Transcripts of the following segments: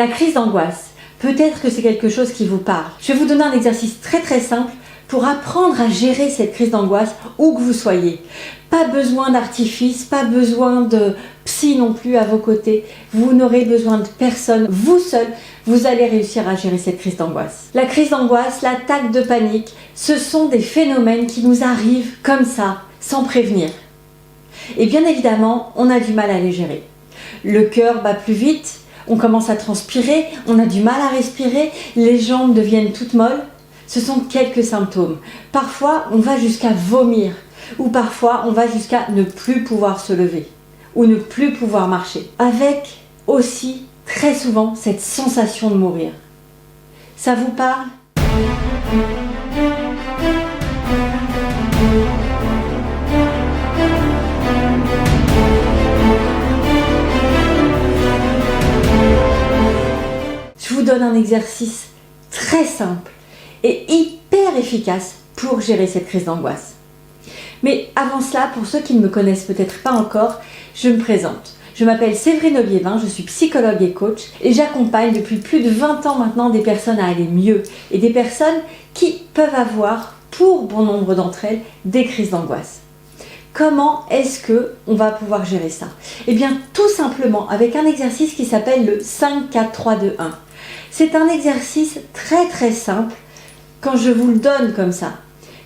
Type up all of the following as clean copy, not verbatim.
La crise d'angoisse, peut-être que c'est quelque chose qui vous parle. Je vais vous donner un exercice très simple pour apprendre à gérer cette crise d'angoisse où que vous soyez. Pas besoin d'artifice, pas besoin de psy non plus à vos côtés. Vous n'aurez besoin de personne. Vous seul, vous allez réussir à gérer cette crise d'angoisse. La crise d'angoisse, l'attaque de panique, ce sont des phénomènes qui nous arrivent comme ça, sans prévenir. Et bien évidemment, on a du mal à les gérer. Le cœur bat plus vite, on commence à transpirer, on a du mal à respirer, les jambes deviennent toutes molles. Ce sont quelques symptômes. Parfois, on va jusqu'à vomir, ou parfois, on va jusqu'à ne plus pouvoir se lever, ou ne plus pouvoir marcher. Avec aussi, très souvent, cette sensation de mourir. Ça vous parle ? Je vous donne un exercice très simple et hyper efficace pour gérer cette crise d'angoisse. Mais avant cela, pour ceux qui ne me connaissent peut-être pas encore, je me présente. Je m'appelle Séverine Aubiévin, je suis psychologue et coach et j'accompagne depuis plus de 20 ans maintenant des personnes à aller mieux et des personnes qui peuvent avoir, pour bon nombre d'entre elles, des crises d'angoisse. Comment est-ce qu'on va pouvoir gérer ça? Eh bien, tout simplement avec un exercice qui s'appelle le 5-4-3-2-1. C'est un exercice très simple quand je vous le donne comme ça.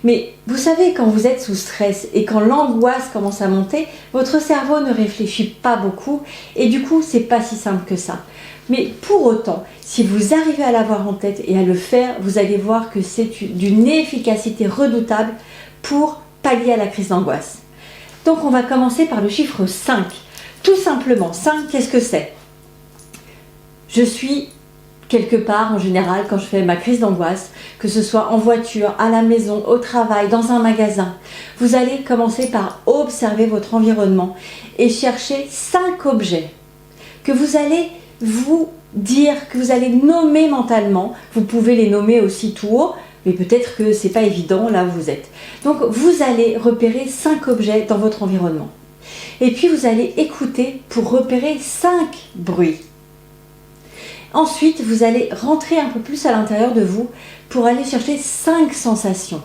Mais vous savez, quand vous êtes sous stress et quand l'angoisse commence à monter, votre cerveau ne réfléchit pas beaucoup et du coup, c'est pas si simple que ça. Mais pour autant, si vous arrivez à l'avoir en tête et à le faire, vous allez voir que c'est d'une efficacité redoutable pour pallier à la crise d'angoisse. Donc, on va commencer par le chiffre 5. Tout simplement, 5, qu'est-ce que c'est? Je suis quelque part, en général, quand je fais ma crise d'angoisse, que ce soit en voiture, à la maison, au travail, dans un magasin, vous allez commencer par observer votre environnement et chercher 5 objets que vous allez vous dire, que vous allez nommer mentalement. Vous pouvez les nommer aussi tout haut, mais peut-être que c'est pas évident là où vous êtes. Donc, vous allez repérer 5 objets dans votre environnement. Et puis, vous allez écouter pour repérer 5 bruits. Ensuite, vous allez rentrer un peu plus à l'intérieur de vous pour aller chercher 5 sensations.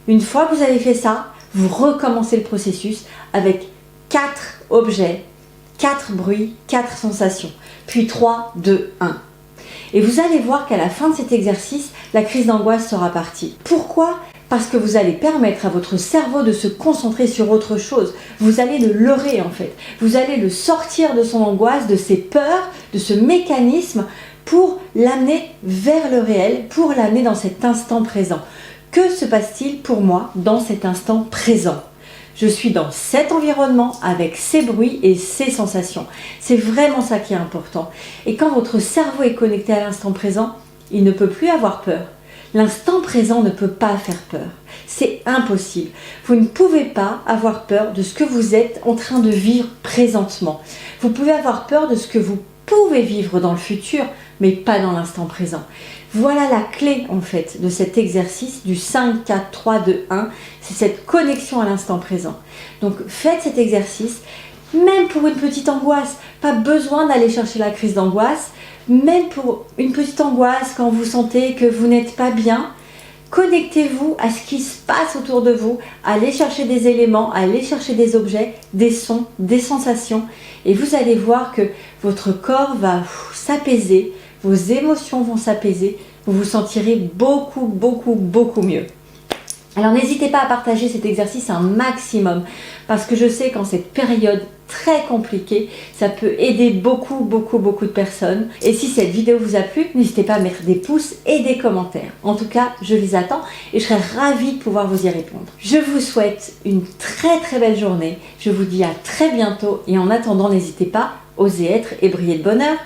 Une fois que vous avez fait ça, vous recommencez le processus avec 4 objets, 4 bruits, 4 sensations, puis 3, 2, 1. Et vous allez voir qu'à la fin de cet exercice, la crise d'angoisse sera partie. Pourquoi ? Parce que vous allez permettre à votre cerveau de se concentrer sur autre chose. Vous allez le leurrer en fait. Vous allez le sortir de son angoisse, de ses peurs, de ce mécanisme pour l'amener vers le réel, pour l'amener dans cet instant présent. Que se passe-t-il pour moi dans cet instant présent ? Je suis dans cet environnement avec ces bruits et ces sensations. C'est vraiment ça qui est important. Et quand votre cerveau est connecté à l'instant présent, il ne peut plus avoir peur. L'instant présent ne peut pas faire peur. C'est impossible. Vous ne pouvez pas avoir peur de ce que vous êtes en train de vivre présentement. Vous pouvez avoir peur de ce que vous pouvez vivre dans le futur, mais pas dans l'instant présent. Voilà la clé en fait de cet exercice du 5, 4, 3, 2, 1. C'est cette connexion à l'instant présent. Donc faites cet exercice, même pour une petite angoisse. Pas besoin d'aller chercher la crise d'angoisse. Même pour une petite angoisse, quand vous sentez que vous n'êtes pas bien, connectez-vous à ce qui se passe autour de vous, allez chercher des éléments, allez chercher des objets, des sons, des sensations, et vous allez voir que votre corps va s'apaiser, vos émotions vont s'apaiser, vous vous sentirez beaucoup mieux. Alors n'hésitez pas à partager cet exercice un maximum parce que je sais qu'en cette période très compliquée, ça peut aider beaucoup de personnes. Et si cette vidéo vous a plu, n'hésitez pas à mettre des pouces et des commentaires. En tout cas, je les attends et je serai ravie de pouvoir vous y répondre. Je vous souhaite une très belle journée. Je vous dis à très bientôt et en attendant, n'hésitez pas, osez être et briller de bonheur.